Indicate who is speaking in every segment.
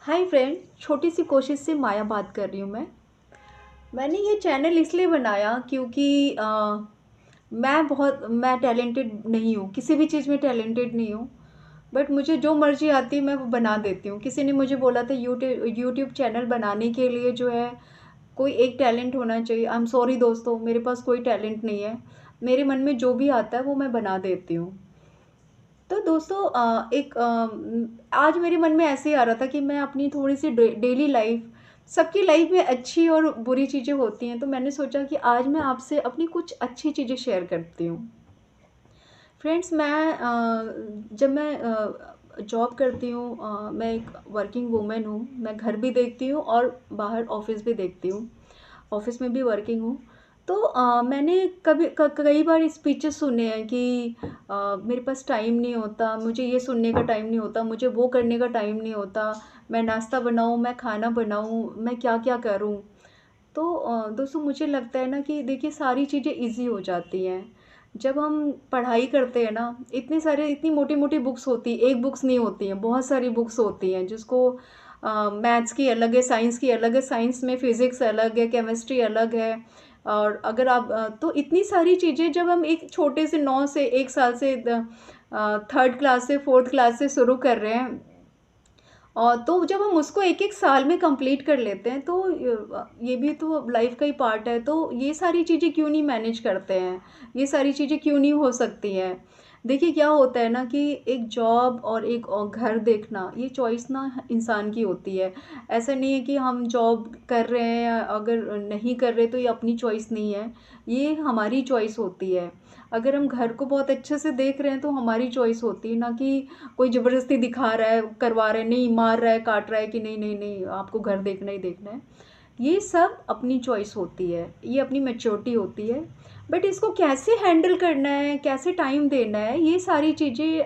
Speaker 1: Hi friend, छोटी सी कोशिश से माया बात कर रही हूँ मैंने ये चैनल इसलिए बनाया क्योंकि मैं टैलेंटेड नहीं हूँ, किसी भी चीज़ में टैलेंटेड नहीं हूँ। बट मुझे जो मर्ज़ी आती है मैं वो बना देती हूँ। किसी ने मुझे बोला था यूट्यूब चैनल बनाने के लिए जो है कोई एक टैलेंट होना चाहिए। आई एम सॉरी दोस्तों, मेरे पास कोई टैलेंट नहीं है। मेरे मन में जो भी आता है वो मैं बना देती हूँ। तो दोस्तों आज मेरे मन में ऐसे ही आ रहा था कि मैं अपनी थोड़ी सी डेली लाइफ, सबकी लाइफ में अच्छी और बुरी चीज़ें होती हैं, तो मैंने सोचा कि आज मैं आपसे अपनी कुछ अच्छी चीज़ें शेयर करती हूँ। फ्रेंड्स, जब मैं जॉब करती हूँ, मैं एक वर्किंग वूमेन हूँ। मैं घर भी देखती हूँ और बाहर ऑफिस भी देखती हूँ। ऑफिस में भी वर्किंग हूँ। तो मैंने कई बार स्पीचेस सुने हैं कि मेरे पास टाइम नहीं होता, मुझे ये सुनने का टाइम नहीं होता, मुझे वो करने का टाइम नहीं होता, मैं नाश्ता बनाऊँ, मैं खाना बनाऊँ, मैं क्या क्या करूँ। तो दोस्तों, मुझे लगता है ना कि देखिए सारी चीज़ें ईज़ी हो जाती हैं। जब हम पढ़ाई करते हैं ना, इतनी मोटी-मोटी बुक्स होती हैं, एक बुक्स नहीं होती हैं, बहुत सारी बुक्स होती हैं जिसको मैथ्स की अलग है, साइंस की अलग है, साइंस में फ़िज़िक्स अलग है, केमिस्ट्री अलग है। और अगर तो इतनी सारी चीज़ें जब हम एक छोटे से 9 से 1 साल से 3rd क्लास से 4th क्लास से शुरू कर रहे हैं, तो जब हम उसको एक-एक साल में कंप्लीट कर लेते हैं तो ये भी तो लाइफ का ही पार्ट है, तो ये सारी चीज़ें क्यों नहीं मैनेज करते हैं? ये सारी चीज़ें क्यों नहीं हो सकती हैं? देखिए क्या होता है ना कि एक जॉब और एक घर देखना, ये चॉइस ना इंसान की होती है। ऐसा नहीं है कि हम जॉब कर रहे हैं, अगर नहीं कर रहे तो ये अपनी चॉइस नहीं है, ये हमारी चॉइस होती है। अगर हम घर को बहुत अच्छे से देख रहे हैं तो हमारी चॉइस होती है, ना कि कोई ज़बरदस्ती दिखा रहा है, करवा रहा है, नहीं मार रहा है, काट रहा है कि नहीं, नहीं, नहीं आपको घर देखना ही देखना है। ये सब अपनी चॉइस होती है, ये अपनी मैच्योरिटी होती है। बट इसको कैसे हैंडल करना है, कैसे टाइम देना है, ये सारी चीज़ें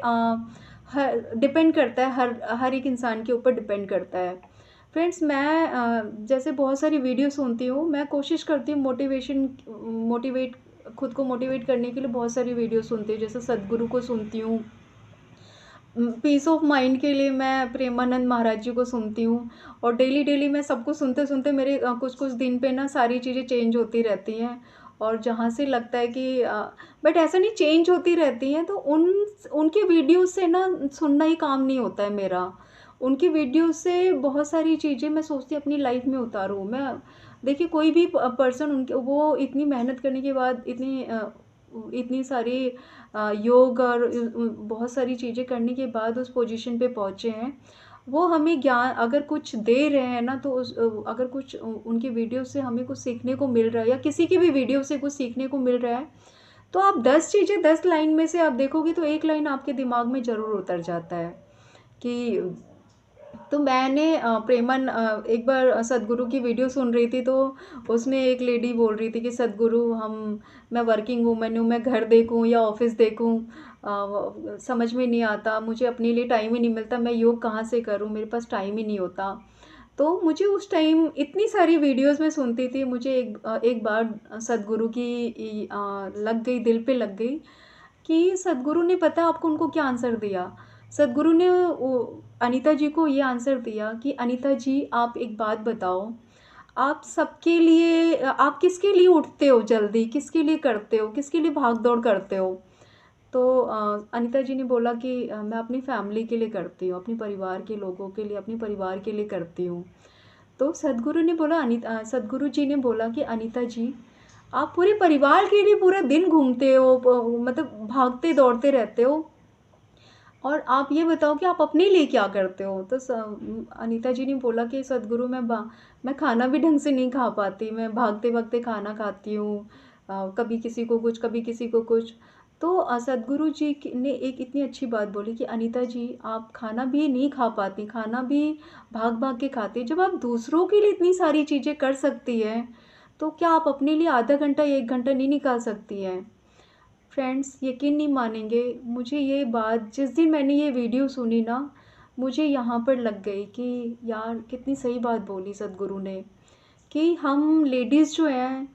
Speaker 1: हर डिपेंड करता है, हर हर एक इंसान के ऊपर डिपेंड करता है। फ्रेंड्स, जैसे बहुत सारी वीडियो सुनती हूँ, मैं कोशिश करती हूँ मोटिवेट खुद को मोटिवेट करने के लिए बहुत सारी वीडियो सुनती हूँ, जैसे सद्गुरु को सुनती हूँ। पीस ऑफ माइंड के लिए मैं प्रेमानंद महाराज जी को सुनती हूँ। और डेली मैं सबको सुनते-सुनते मेरे कुछ-कुछ दिन पे ना सारी चीज़ें चेंज होती रहती हैं। और जहाँ से लगता है कि बट ऐसा नहीं, चेंज होती रहती हैं तो उनके वीडियोज़ से ना सुनना ही काम नहीं होता है मेरा। उनकी वीडियो से बहुत सारी चीज़ें मैं सोचती हूँ अपनी लाइफ़ में उतारूँ। देखिए कोई भी पर्सन, उनके वो इतनी मेहनत करने के बाद इतनी सारी योग और बहुत सारी चीज़ें करने के बाद उस पोजीशन पे पहुँचे हैं। वो हमें ज्ञान अगर कुछ दे रहे हैं ना, तो अगर कुछ उनकी वीडियो से हमें कुछ सीखने को मिल रहा है या किसी की भी वीडियो से कुछ सीखने को मिल रहा है, तो आप 10 चीज़ें 10 लाइन में से आप देखोगे तो 1 लाइन आपके दिमाग में ज़रूर उतर जाता है कि तो मैंने एक बार सद्गुरु की वीडियो सुन रही थी, तो उसमें एक लेडी बोल रही थी कि सद्गुरु, हम मैं वर्किंग वूमन हूँ, मैं घर देखूँ या ऑफिस देखूँ, समझ में नहीं आता, मुझे अपने लिए टाइम ही नहीं मिलता, मैं योग कहाँ से करूँ, मेरे पास टाइम ही नहीं होता। तो मुझे उस टाइम इतनी सारी वीडियोस में सुनती थी, मुझे एक बार सद्गुरु की लग गई, दिल पे लग गई कि सद्गुरु ने, पता आपको उनको क्या आंसर दिया? सद्गुरु ने अनीता जी को ये आंसर दिया कि अनीता जी, आप एक बात बताओ, आप सबके लिए आप किसके लिए उठते हो जल्दी, किसके लिए करते हो, किसके लिए भाग दौड़ करते हो? तो अनीता जी ने बोला कि मैं अपनी फैमिली के लिए करती हूँ, अपने परिवार के लोगों के लिए, अपने परिवार के लिए करती हूँ। तो सद्गुरु जी ने बोला कि अनीता जी, आप पूरे परिवार के लिए पूरा दिन घूमते हो, मतलब भागते दौड़ते रहते हो, और आप ये बताओ कि आप अपने लिए क्या करते हो? तो अनीता जी ने बोला कि सद्गुरु, मैं खाना भी ढंग से नहीं खा पाती, मैं भागते-भागते खाना खाती हूँ। कभी किसी को कुछ, कभी किसी को कुछ। तो सद्गुरु जी ने एक इतनी अच्छी बात बोली कि अनीता जी, आप खाना भी नहीं खा पाती, खाना भी भाग-भाग के खाती हैं। जब आप दूसरों के लिए इतनी सारी चीज़ें कर सकती हैं, तो क्या आप अपने लिए आधा घंटा या 1 घंटा नहीं निकाल सकती हैं? फ्रेंड्स, यकीन नहीं मानेंगे, मुझे ये बात जिस दिन मैंने ये वीडियो सुनी ना, मुझे यहाँ पर लग गई कि यार कितनी सही बात बोली सद्गुरु ने, कि हम लेडीज़ जो हैं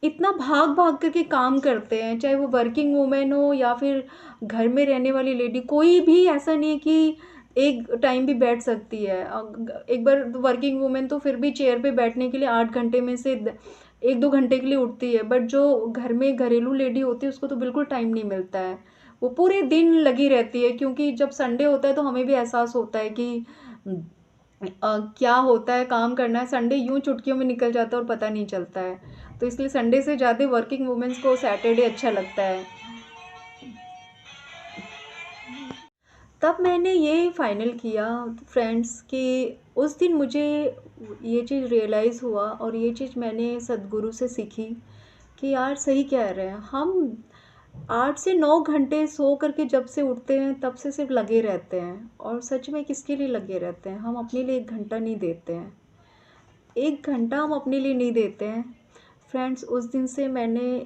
Speaker 1: इतना भाग-भाग करके काम करते हैं, चाहे वो वर्किंग वूमेन हो या फिर घर में रहने वाली लेडी, कोई भी ऐसा नहीं है कि एक टाइम भी बैठ सकती है। एक बार वर्किंग वूमेन तो फिर भी चेयर पे बैठने के लिए 8 घंटे में से 1-2 घंटे के लिए उठती है, बट जो घर में घरेलू लेडी होती है उसको तो बिल्कुल टाइम नहीं मिलता है। वो पूरे दिन लगी रहती है, क्योंकि जब संडे होता है तो हमें भी एहसास होता है कि क्या होता है, काम करना है। संडे यूँ चुटकियों में निकल जाता है और पता नहीं चलता है। तो इसलिए संडे से ज़्यादा वर्किंग वुमेन्स को सैटरडे अच्छा लगता है। तब मैंने ये फाइनल किया फ्रेंड्स कि उस दिन मुझे ये चीज़ रियलाइज़ हुआ और ये चीज़ मैंने सद्गुरु से सीखी कि यार सही कह रहे हैं हम। 8 से 9 घंटे सो करके जब से उठते हैं तब से सिर्फ लगे रहते हैं, और सच में किसके लिए लगे रहते हैं? हम अपने लिए 1 घंटा नहीं देते हैं। 1 घंटा हम अपने लिए नहीं देते हैं। फ्रेंड्स, उस दिन से मैंने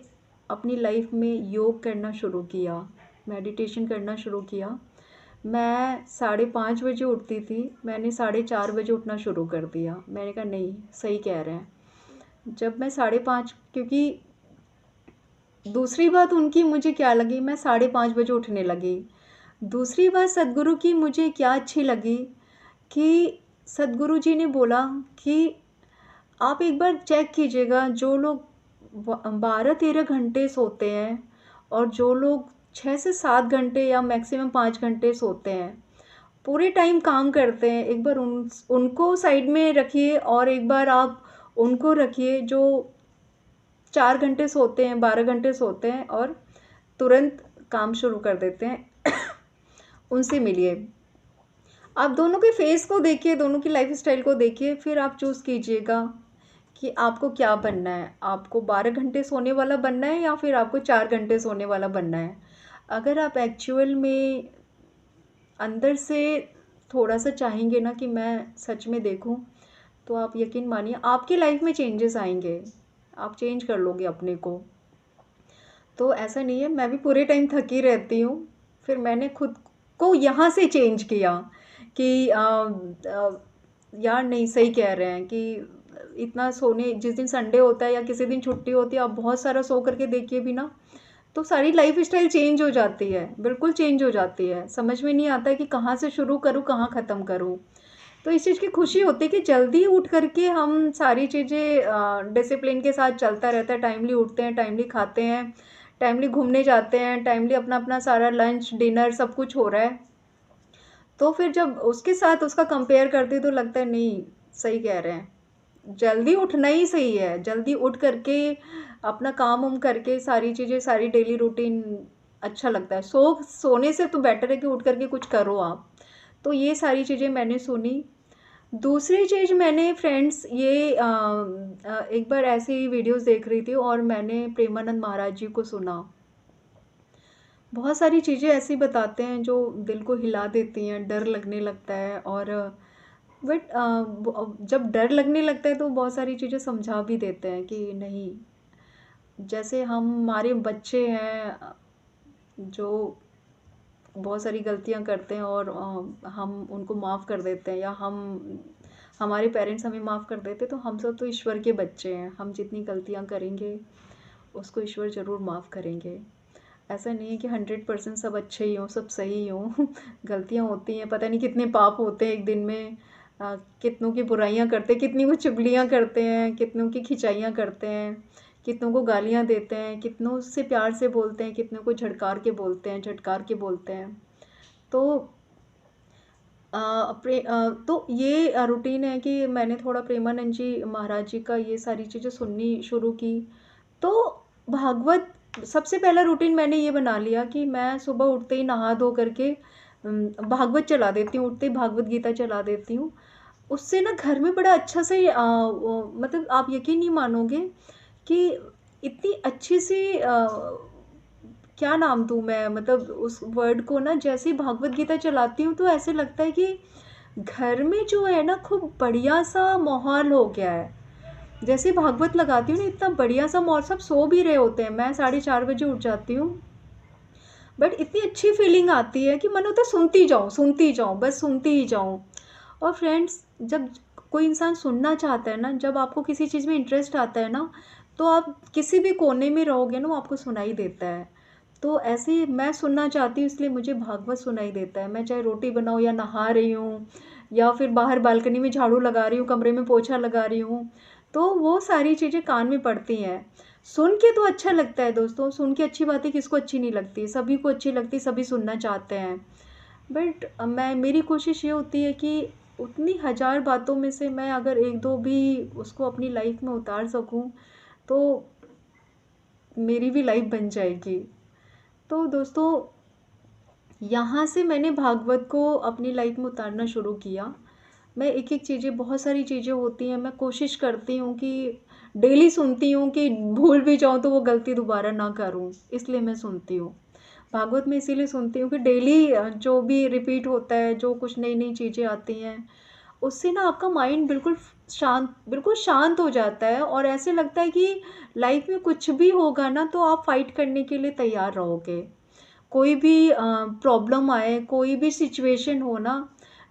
Speaker 1: अपनी लाइफ में योग करना शुरू किया, मेडिटेशन करना शुरू किया। मैं 5:30 बजे उठती थी, मैंने 4:30 बजे उठना शुरू कर दिया। मैंने कहा नहीं, सही कह रहे हैं। जब मैं 5:30, क्योंकि दूसरी बात उनकी मुझे क्या लगी, मैं 5:30 बजे उठने लगी। दूसरी बात सद्गुरु की मुझे क्या अच्छी लगी कि सद्गुरु जी ने बोला कि आप एक बार चेक कीजिएगा, जो लोग 12-13 घंटे सोते हैं और जो लोग 6 से 7 घंटे या मैक्सिमम 5 घंटे सोते हैं, पूरे टाइम काम करते हैं, एक बार उनको साइड में रखिए और एक बार आप उनको रखिए जो 4 घंटे सोते हैं, 12 घंटे सोते हैं और तुरंत काम शुरू कर देते हैं। उनसे मिलिए। आप दोनों के फेस को देखिए, दोनों की लाइफ़स्टाइल को देखिए, फिर आप चूज़ कीजिएगा कि आपको क्या बनना है। आपको 12 घंटे सोने वाला बनना है या फिर आपको 4 घंटे सोने वाला बनना है। अगर आप एक्चुअल में अंदर से थोड़ा-सा चाहेंगे ना कि मैं सच में देखूँ, तो आप यकीन मानिए आपकी लाइफ़ में चेंजेस आएँगे। आप चेंज कर लोगे अपने को। तो ऐसा नहीं है, मैं भी पूरे टाइम थकी रहती हूँ। फिर मैंने खुद को यहाँ से चेंज किया कि यार नहीं, सही कह रहे हैं कि इतना सोने, जिस दिन संडे होता है या किसी दिन छुट्टी होती है, आप बहुत सारा सो करके देखिए भी ना, तो सारी लाइफ़स्टाइल चेंज हो जाती है, बिल्कुल चेंज हो जाती है। समझ में नहीं आता है कि कहाँ से शुरू करूँ, कहाँ ख़त्म करूँ। तो इस चीज़ की खुशी होती है कि जल्दी उठ करके हम सारी चीज़ें डिसिप्लिन के साथ चलता रहता है, टाइमली उठते हैं, टाइमली खाते हैं, टाइमली घूमने जाते हैं, टाइमली अपना-अपना सारा लंच, डिनर सब कुछ हो रहा है। तो फिर जब उसके साथ उसका कंपेयर करती हूँ तो लगता है नहीं, सही कह रहे हैं। जल्दी उठना ही सही है, जल्दी उठ करके अपना काम-वाम करके सारी चीज़ें, सारी डेली रूटीन अच्छा लगता है। सोने से तो बेटर है कि उठ करके कुछ करो आप। तो ये सारी चीज़ें मैंने सुनी। दूसरी चीज़ मैंने फ्रेंड्स ये एक बार ऐसे ही वीडियोज़ देख रही थी और मैंने प्रेमानंद महाराज जी को सुना। बहुत सारी चीज़ें ऐसी बताते हैं जो दिल को हिला देती हैं, डर लगने लगता है, और बट जब डर लगने लगता है तो बहुत सारी चीज़ें समझा भी देते हैं कि नहीं, जैसे हमारे बच्चे हैं जो बहुत सारी गलतियाँ करते हैं और हम उनको माफ़ कर देते हैं, या हमारे पेरेंट्स हमें माफ़ कर देते हैं, तो हम सब तो ईश्वर के बच्चे हैं। हम जितनी गलतियाँ करेंगे उसको ईश्वर ज़रूर माफ़ करेंगे। ऐसा नहीं है कि 100% सब अच्छे ही हों, सब सही ही हों। गलतियाँ होती हैं, पता नहीं कितने पाप होते हैं एक दिन में। कितनों की बुराइयाँ करते हैं, कितनी को चुगलियाँ करते हैं, कितनों की खिंचाइयाँ करते हैं, कितनों को गालियाँ देते हैं, कितनों से प्यार से बोलते हैं, कितनों को झटकार के बोलते हैं, झटकार के बोलते हैं। तो तो ये रूटीन है कि मैंने थोड़ा प्रेमानंद जी महाराज जी का ये सारी चीज़ें सुननी शुरू की। तो भागवत, सबसे पहला रूटीन मैंने ये बना लिया कि मैं सुबह उठते ही नहा धो करके भागवत चला देती हूँ, उठते ही भागवत गीता चला देती हूँ। उससे ना घर में बड़ा अच्छा से मतलब आप यकीन नहीं मानोगे कि इतनी अच्छी सी क्या नाम दूँ मैं, मतलब उस वर्ड को ना, जैसे ही भागवत गीता चलाती हूँ तो ऐसे लगता है कि घर में जो है ना खूब बढ़िया-सा माहौल हो गया है। जैसे भागवत लगाती हूँ ना, इतना बढ़िया-सा माहौल, सब सो भी रहे होते हैं, मैं 4:30 बजे उठ जाती हूँ। बट इतनी अच्छी फीलिंग आती है कि मन होता है सुनती जाऊँ, बस सुनती ही जाऊँ। और फ्रेंड्स, जब कोई इंसान सुनना चाहता है ना, जब आपको किसी चीज़ में इंटरेस्ट आता है ना, तो आप किसी भी कोने में रहोगे ना, वो आपको सुनाई देता है। तो ऐसे मैं सुनना चाहती हूँ, इसलिए मुझे भागवत सुनाई देता है। मैं चाहे रोटी बनाऊँ या नहा रही हूँ या फिर बाहर बालकनी में झाड़ू लगा रही हूँ, कमरे में पोछा लगा रही हूँ, तो वो सारी चीज़ें कान में पड़ती हैं। सुन के तो अच्छा लगता है दोस्तों, सुन के अच्छी बातें किसको अच्छी नहीं लगती? सभी को अच्छी लगती है, सभी सुनना चाहते हैं। बट मैं मेरी कोशिश ये होती है कि उतनी हज़ार बातों में से मैं अगर 1-2 भी उसको अपनी लाइफ़ में उतार सकूँ, तो मेरी भी लाइफ़ बन जाएगी। तो दोस्तों, यहाँ से मैंने भागवत को अपनी लाइफ़ में उतारना शुरू किया। मैं एक-एक चीज़ें, बहुत सारी चीज़ें होती हैं, मैं कोशिश करती हूँ कि डेली सुनती हूँ कि भूल भी जाऊँ तो वो गलती दोबारा ना करूँ, इसलिए मैं सुनती हूँ। भागवत में इसीलिए सुनती हूँ कि डेली जो भी रिपीट होता है, जो कुछ नई-नई चीज़ें आती हैं, उससे ना आपका माइंड बिल्कुल शांत हो जाता है और ऐसे लगता है कि लाइफ़ में कुछ भी होगा ना, तो आप फ़ाइट करने के लिए तैयार रहोगे। कोई भी प्रॉब्लम आए, कोई भी सिचुएशन हो ना,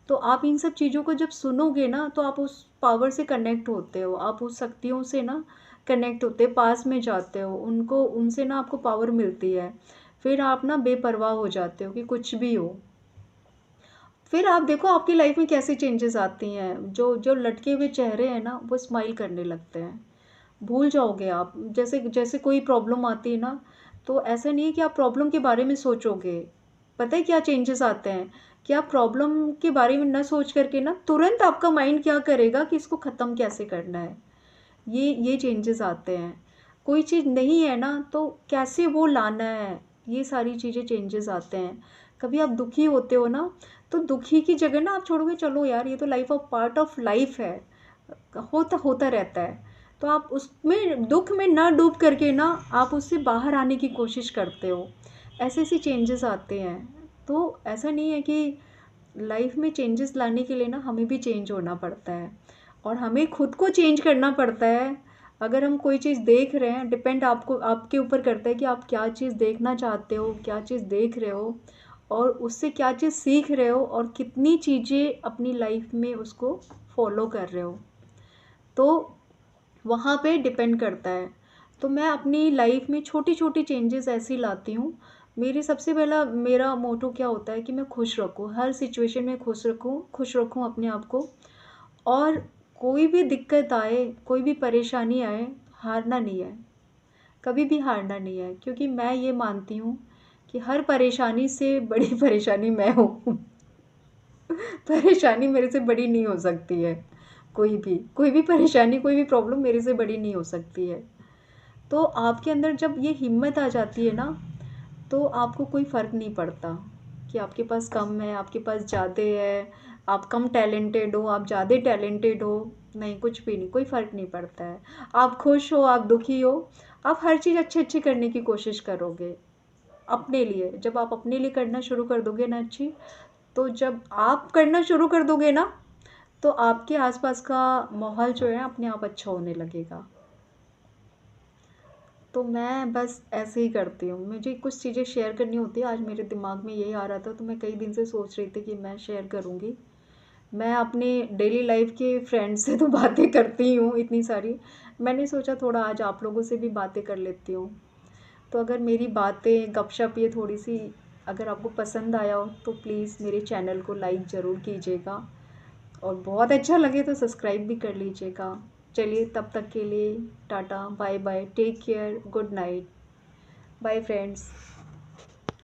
Speaker 1: तो आप इन सब चीज़ों को जब सुनोगे ना, तो आप उस पावर से कनेक्ट होते हो, आप उस शक्तियों से ना कनेक्ट होते हो, पास में जाते हो, उनको उनसे ना आपको पावर मिलती है। फिर आप ना बेपरवाह हो जाते हो कि कुछ भी हो। फिर आप देखो आपकी लाइफ़ में कैसे चेंजेस आती हैं, जो जो लटके हुए चेहरे हैं ना, वो स्माइल करने लगते हैं। भूल जाओगे आप। जैसे जैसे कोई प्रॉब्लम आती है ना, तो ऐसा नहीं है कि आप प्रॉब्लम के बारे में सोचोगे। पता है क्या चेंजेस आते हैं? कि आप प्रॉब्लम के बारे में ना सोच कर के ना, तुरंत आपका माइंड क्या करेगा कि इसको ख़त्म कैसे करना है। ये चेंजेस आते हैं। कोई चीज़ नहीं है ना, तो कैसे वो लाना है, ये सारी चीज़ें चेंजेस आते हैं। कभी आप दुखी होते हो ना, तो दुखी की जगह ना आप छोड़ोगे, चलो यार ये तो life of part of life है, होता होता रहता है। तो आप उसमें दुःख में ना डूब करके ना, आप उससे बाहर आने की कोशिश करते हो। ऐसे-ऐसे चेंजेस आते हैं। तो ऐसा नहीं है कि लाइफ़ में चेंजेस लाने के लिए ना हमें भी चेंज होना पड़ता है और हमें खुद को चेंज करना पड़ता है। अगर हम कोई चीज़ देख रहे हैं, डिपेंड आपको आपके ऊपर करता है कि आप क्या चीज़ देखना चाहते हो, क्या चीज़ देख रहे हो और उससे क्या चीज़ सीख रहे हो और कितनी चीज़ें अपनी लाइफ़ में उसको फ़ॉलो कर रहे हो। तो वहाँ पे डिपेंड करता है। तो मैं अपनी लाइफ़ में छोटी-छोटी चेंजेस ऐसी लाती हूँ। मेरी सबसे पहला मेरा मोटो क्या होता है कि मैं खुश रखूँ, हर सिचुएशन में खुश रखूँ अपने आप को और कोई भी दिक्कत आए, कोई भी परेशानी आए, हारना नहीं है, कभी भी हारना नहीं है क्योंकि मैं ये मानती हूँ कि हर परेशानी से बड़ी परेशानी मैं हूँ। परेशानी मेरे से बड़ी नहीं हो सकती है, कोई भी परेशानी, कोई भी प्रॉब्लम मेरे से बड़ी नहीं हो सकती है। तो आपके अंदर जब ये हिम्मत आ जाती है ना, तो आपको कोई फ़र्क नहीं पड़ता कि आपके पास कम है, आपके पास ज़्यादा है, आप कम टैलेंटेड हो, आप ज़्यादा टैलेंटेड हो, नहीं कुछ भी नहीं, कोई फ़र्क नहीं पड़ता है। आप खुश हो, आप दुखी हो, आप हर चीज़ अच्छी-अच्छी करने की कोशिश करोगे, अपने लिए। जब आप अपने लिए करना शुरू कर दोगे ना अच्छी, तो जब आप करना शुरू कर दोगे ना, तो आपके आस-पास का माहौल जो है अपने आप अच्छा होने लगेगा। तो मैं बस ऐसे ही करती हूँ। मुझे कुछ चीज़ें शेयर करनी होती है, आज मेरे दिमाग में यही आ रहा था तो मैं कई दिन से सोच रही थी कि मैं शेयर करूँगी। मैं अपने डेली लाइफ़ के फ्रेंड्स से तो बातें करती ही हूँ इतनी सारी। मैंने सोचा थोड़ा आज आप लोगों से भी बातें कर लेती हूँ। तो अगर मेरी बातें, गपशप ये थोड़ी-सी अगर आपको पसंद आया हो तो प्लीज़ मेरे चैनल को लाइक ज़रूर कीजिएगा और बहुत अच्छा लगे तो सब्सक्राइब भी कर लीजिएगा। चलिए तब तक के लिए tata, bye bye, take care, good night. Bye friends.